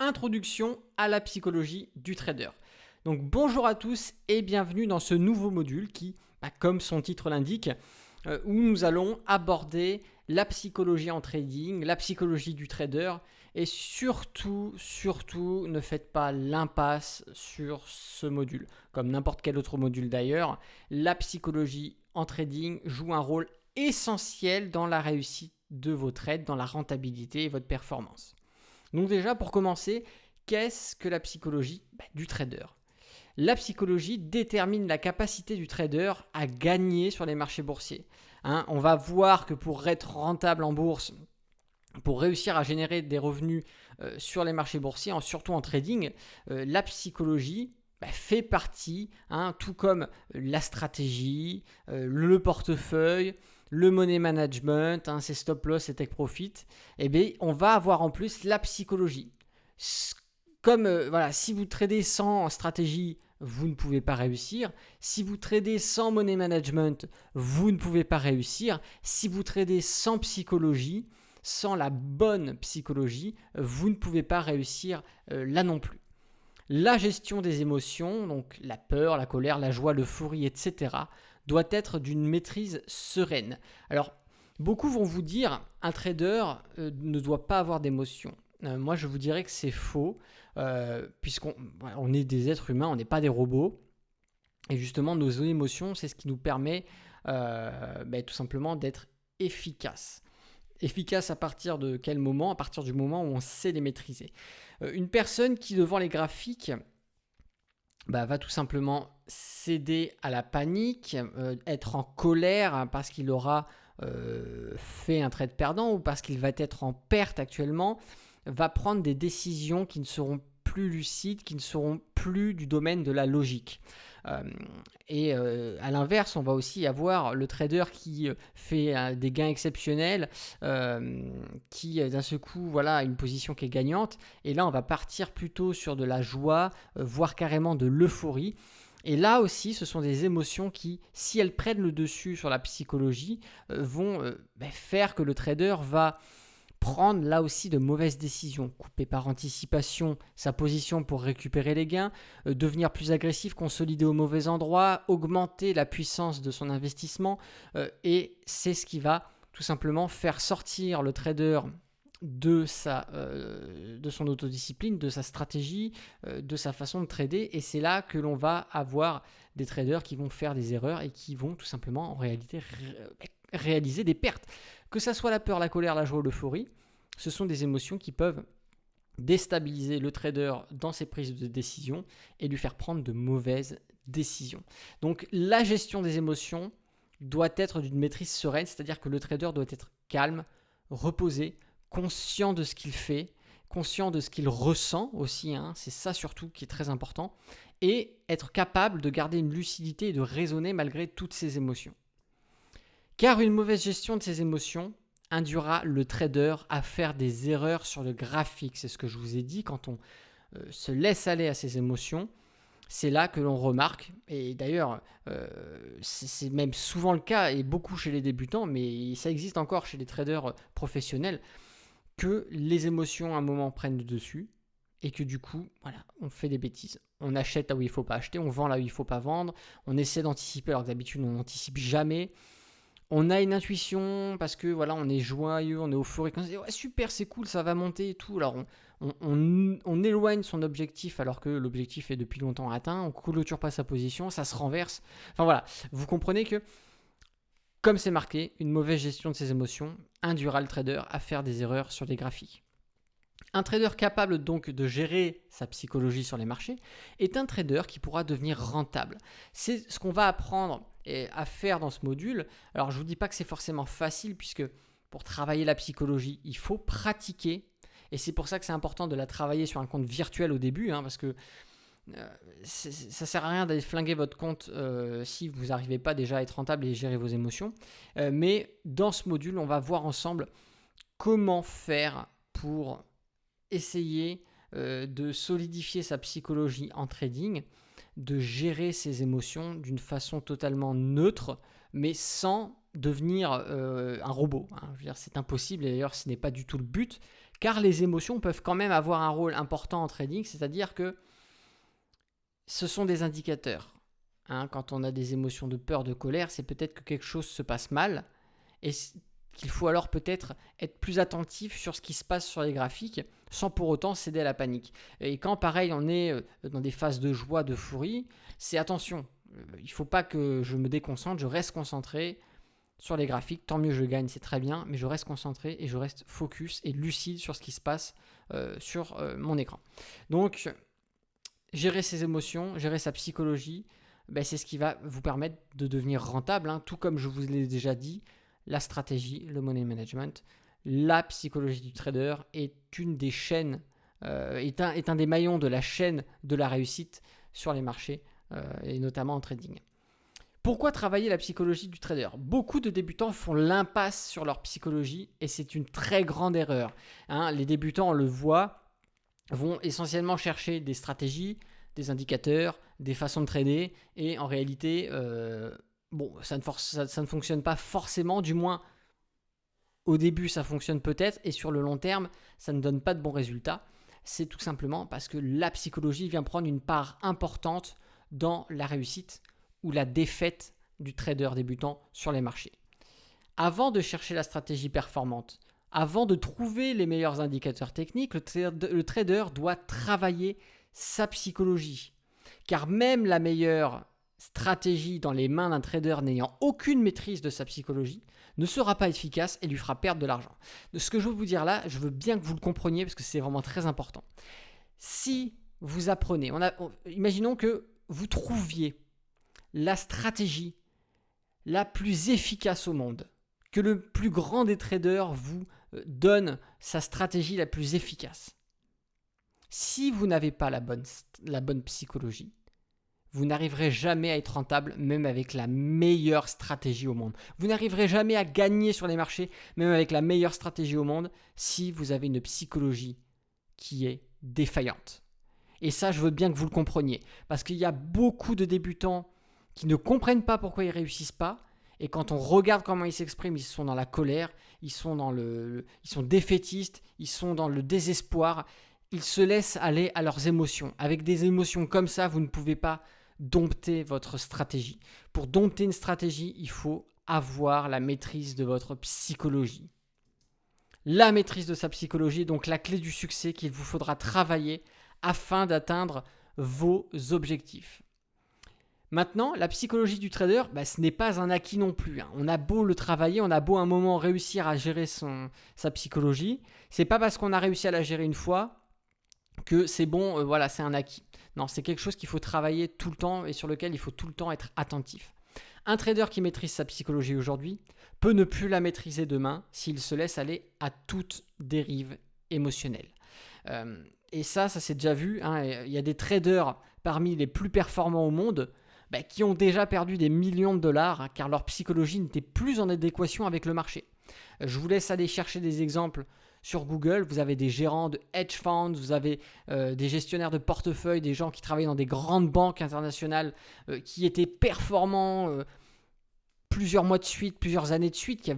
Introduction à la psychologie du trader. Donc bonjour à tous et bienvenue dans ce nouveau module qui, comme son titre l'indique, où nous allons aborder la psychologie en trading, la psychologie du trader et surtout, ne faites pas l'impasse sur ce module. Comme n'importe quel autre module d'ailleurs, la psychologie en trading joue un rôle essentiel dans la réussite de vos trades, dans la rentabilité et votre performance. Donc déjà, pour commencer, qu'est-ce que la psychologie du trader ? La psychologie détermine la capacité du trader à gagner sur les marchés boursiers. On va voir que pour être rentable en bourse, pour réussir à générer des revenus sur les marchés boursiers, surtout en trading, la psychologie fait partie, tout comme la stratégie, le portefeuille, le money management, ses stop loss et take profit, on va avoir en plus la psychologie. Comme si vous tradez sans stratégie, vous ne pouvez pas réussir. Si vous tradez sans money management, vous ne pouvez pas réussir. Si vous tradez sans psychologie, sans la bonne psychologie, vous ne pouvez pas réussir là non plus. La gestion des émotions, donc la peur, la colère, la joie, l'euphorie, etc., doit être d'une maîtrise sereine. Alors, beaucoup vont vous dire un trader ne doit pas avoir d'émotions. Moi, je vous dirais que c'est faux, puisqu'on est des êtres humains, on n'est pas des robots. Et justement, nos émotions, c'est ce qui nous permet tout simplement d'être efficaces. Efficace à partir de quel moment ? À partir du moment où on sait les maîtriser. Une personne qui, devant les graphiques, va tout simplement céder à la panique, être en colère parce qu'il aura fait un trade perdant ou parce qu'il va être en perte actuellement, va prendre des décisions qui ne seront plus lucides, qui ne seront plus du domaine de la logique. À l'inverse, on va aussi avoir le trader qui fait des gains exceptionnels, qui d'un seul coup a une position qui est gagnante. Et là, on va partir plutôt sur de la joie, voire carrément de l'euphorie. Et là aussi, ce sont des émotions qui, si elles prennent le dessus sur la psychologie, vont faire que le trader va prendre là aussi de mauvaises décisions, couper par anticipation sa position pour récupérer les gains, devenir plus agressif, consolider au mauvais endroit, augmenter la puissance de son investissement, et c'est ce qui va tout simplement faire sortir le trader de son autodiscipline, de sa stratégie, de sa façon de trader, et c'est là que l'on va avoir des traders qui vont faire des erreurs et qui vont tout simplement en réalité réaliser des pertes. Que ça soit la peur, la colère, la joie ou l'euphorie, ce sont des émotions qui peuvent déstabiliser le trader dans ses prises de décision et lui faire prendre de mauvaises décisions. Donc la gestion des émotions doit être d'une maîtrise sereine, c'est-à-dire que le trader doit être calme, reposé, conscient de ce qu'il fait, conscient de ce qu'il ressent aussi, c'est ça surtout qui est très important, et être capable de garder une lucidité et de raisonner malgré toutes ces émotions. Car une mauvaise gestion de ses émotions induira le trader à faire des erreurs sur le graphique. C'est ce que je vous ai dit, quand on se laisse aller à ses émotions, c'est là que l'on remarque, et d'ailleurs c'est même souvent le cas, et beaucoup chez les débutants, mais ça existe encore chez les traders professionnels, que les émotions à un moment prennent le dessus, et que du coup, on fait des bêtises. On achète là où il ne faut pas acheter, on vend là où il ne faut pas vendre, on essaie d'anticiper alors que d'habitude on n'anticipe jamais. On a une intuition parce que on est joyeux, on est euphorique, on se dit ouais, super, c'est cool, ça va monter et tout. Alors on éloigne son objectif alors que l'objectif est depuis longtemps atteint, on clôture pas sa position, ça se renverse. Enfin vous comprenez que comme c'est marqué, une mauvaise gestion de ses émotions induira le trader à faire des erreurs sur les graphiques. Un trader capable donc de gérer sa psychologie sur les marchés est un trader qui pourra devenir rentable. C'est ce qu'on va apprendre à faire dans ce module. Alors je ne vous dis pas que c'est forcément facile, puisque pour travailler la psychologie, il faut pratiquer. Et c'est pour ça que c'est important de la travailler sur un compte virtuel au début, parce que ça ne sert à rien d'aller flinguer votre compte si vous n'arrivez pas déjà à être rentable et gérer vos émotions. Mais dans ce module, on va voir ensemble comment faire pour essayer de solidifier sa psychologie en trading, de gérer ses émotions d'une façon totalement neutre, mais sans devenir un robot. Je veux dire, c'est impossible, et d'ailleurs ce n'est pas du tout le but, car les émotions peuvent quand même avoir un rôle important en trading, c'est-à-dire que ce sont des indicateurs. Quand on a des émotions de peur, de colère, c'est peut-être que quelque chose se passe mal et qu'il faut alors peut-être être plus attentif sur ce qui se passe sur les graphiques sans pour autant céder à la panique. Et quand pareil on est dans des phases de joie, d'euphorie, c'est attention, il ne faut pas que je me déconcentre, je reste concentré sur les graphiques, tant mieux je gagne, c'est très bien, mais je reste concentré et je reste focus et lucide sur ce qui se passe sur mon écran. Donc, gérer ses émotions, gérer sa psychologie, c'est ce qui va vous permettre de devenir rentable, tout comme je vous l'ai déjà dit. La stratégie, le money management, la psychologie du trader est une des chaînes, est un des maillons de la chaîne de la réussite sur les marchés et notamment en trading. Pourquoi travailler la psychologie du trader ? Beaucoup de débutants font l'impasse sur leur psychologie et c'est une très grande erreur. Les débutants, on le voit, vont essentiellement chercher des stratégies, des indicateurs, des façons de trader et en réalité, ça ne fonctionne pas forcément, du moins au début ça fonctionne peut-être et sur le long terme ça ne donne pas de bons résultats. C'est tout simplement parce que la psychologie vient prendre une part importante dans la réussite ou la défaite du trader débutant sur les marchés. Avant de chercher la stratégie performante, avant de trouver les meilleurs indicateurs techniques, le trader doit travailler sa psychologie. Car même la meilleure stratégie dans les mains d'un trader n'ayant aucune maîtrise de sa psychologie ne sera pas efficace et lui fera perdre de l'argent. Ce que je veux vous dire là, je veux bien que vous le compreniez parce que c'est vraiment très important. Si vous apprenez, imaginons que vous trouviez la stratégie la plus efficace au monde, que le plus grand des traders vous donne sa stratégie la plus efficace. Si vous n'avez pas la bonne psychologie, vous n'arriverez jamais à être rentable, même avec la meilleure stratégie au monde. Vous n'arriverez jamais à gagner sur les marchés, même avec la meilleure stratégie au monde, si vous avez une psychologie qui est défaillante. Et ça, je veux bien que vous le compreniez, parce qu'il y a beaucoup de débutants qui ne comprennent pas pourquoi ils ne réussissent pas. Et quand on regarde comment ils s'expriment, ils sont dans la colère, ils sont défaitistes, ils sont dans le désespoir. Ils se laissent aller à leurs émotions. Avec des émotions comme ça, vous ne pouvez pas dompter votre stratégie. Pour dompter une stratégie, il faut avoir la maîtrise de votre psychologie. La maîtrise de sa psychologie est donc la clé du succès qu'il vous faudra travailler afin d'atteindre vos objectifs. Maintenant, la psychologie du trader, ce n'est pas un acquis non plus. On a beau le travailler, on a beau un moment réussir à gérer sa psychologie. C'est pas parce qu'on a réussi à la gérer une fois que c'est bon, c'est un acquis. Non, c'est quelque chose qu'il faut travailler tout le temps et sur lequel il faut tout le temps être attentif. Un trader qui maîtrise sa psychologie aujourd'hui peut ne plus la maîtriser demain s'il se laisse aller à toute dérive émotionnelle. Et ça c'est déjà vu. Il y a des traders parmi les plus performants au monde qui ont déjà perdu des millions de dollars car leur psychologie n'était plus en adéquation avec le marché. Je vous laisse aller chercher des exemples sur Google. Vous avez des gérants de hedge funds, vous avez des gestionnaires de portefeuille, des gens qui travaillent dans des grandes banques internationales qui étaient performants plusieurs mois de suite, plusieurs années de suite, qui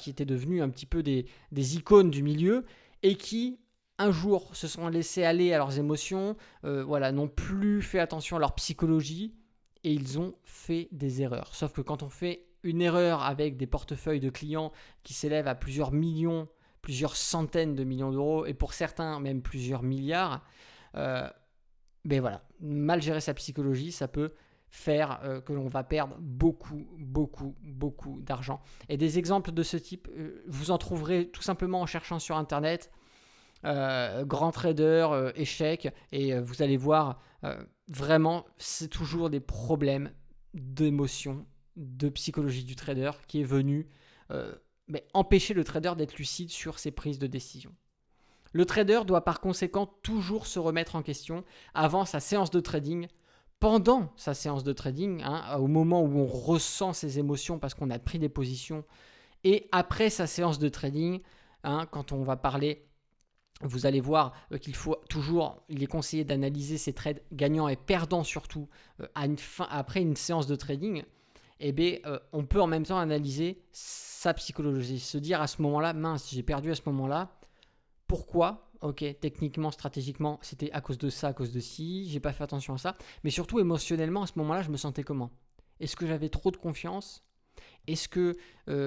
étaient devenus un petit peu des icônes du milieu et qui un jour se sont laissés aller à leurs émotions, n'ont plus fait attention à leur psychologie et ils ont fait des erreurs. Sauf que quand on fait une erreur avec des portefeuilles de clients qui s'élèvent à plusieurs millions, plusieurs centaines de millions d'euros et pour certains même plusieurs milliards, mal gérer sa psychologie, ça peut faire que l'on va perdre beaucoup d'argent. Et des exemples de ce type, vous en trouverez tout simplement en cherchant sur Internet. Grand trader, échec, et vous allez voir, vraiment, c'est toujours des problèmes d'émotion, de psychologie du trader qui est venu empêcher le trader d'être lucide sur ses prises de décision. Le trader doit par conséquent toujours se remettre en question avant sa séance de trading, pendant sa séance de trading, au moment où on ressent ses émotions parce qu'on a pris des positions, et après sa séance de trading, quand on va parler. Vous allez voir il est conseillé d'analyser ses trades gagnants et perdants surtout après une séance de trading. On peut en même temps analyser sa psychologie, se dire à ce moment-là, mince, j'ai perdu à ce moment-là, pourquoi. Ok, techniquement, stratégiquement, c'était à cause de ça, à cause de ci, j'ai pas fait attention à ça. Mais surtout émotionnellement, à ce moment-là, je me sentais comment? Est-ce que j'avais trop de confiance? Est-ce que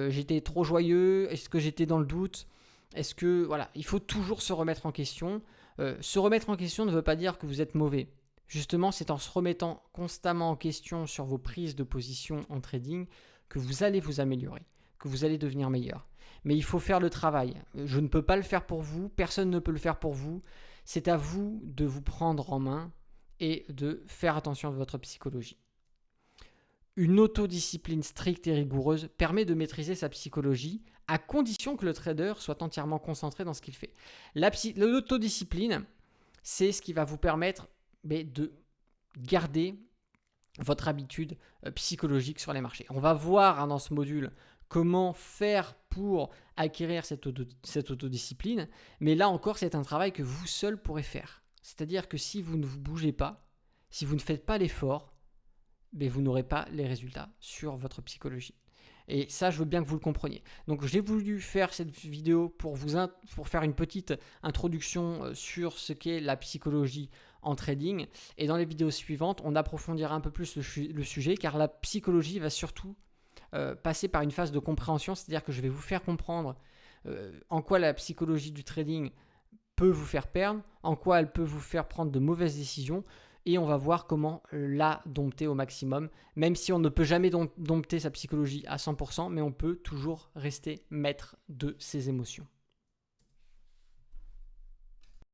j'étais trop joyeux? Est-ce que j'étais dans le doute? Est-ce que, voilà, il faut toujours se remettre en question. Se remettre en question ne veut pas dire que vous êtes mauvais. Justement, c'est en se remettant constamment en question sur vos prises de position en trading que vous allez vous améliorer, que vous allez devenir meilleur. Mais il faut faire le travail. Je ne peux pas le faire pour vous, personne ne peut le faire pour vous. C'est à vous de vous prendre en main et de faire attention à votre psychologie. Une autodiscipline stricte et rigoureuse permet de maîtriser sa psychologie à condition que le trader soit entièrement concentré dans ce qu'il fait. L'autodiscipline, c'est ce qui va vous permettre de garder votre habitude psychologique sur les marchés. On va voir dans ce module comment faire pour acquérir cette autodiscipline, mais là encore, c'est un travail que vous seul pourrez faire. C'est-à-dire que si vous ne vous bougez pas, si vous ne faites pas l'effort, vous n'aurez pas les résultats sur votre psychologie. Et ça, je veux bien que vous le compreniez. Donc, j'ai voulu faire cette vidéo pour faire une petite introduction sur ce qu'est la psychologie en trading. Et dans les vidéos suivantes, on approfondira un peu plus le sujet, car la psychologie va surtout passer par une phase de compréhension, c'est-à-dire que je vais vous faire comprendre en quoi la psychologie du trading peut vous faire perdre, en quoi elle peut vous faire prendre de mauvaises décisions, et on va voir comment la dompter au maximum, même si on ne peut jamais dompter sa psychologie à 100%, mais on peut toujours rester maître de ses émotions.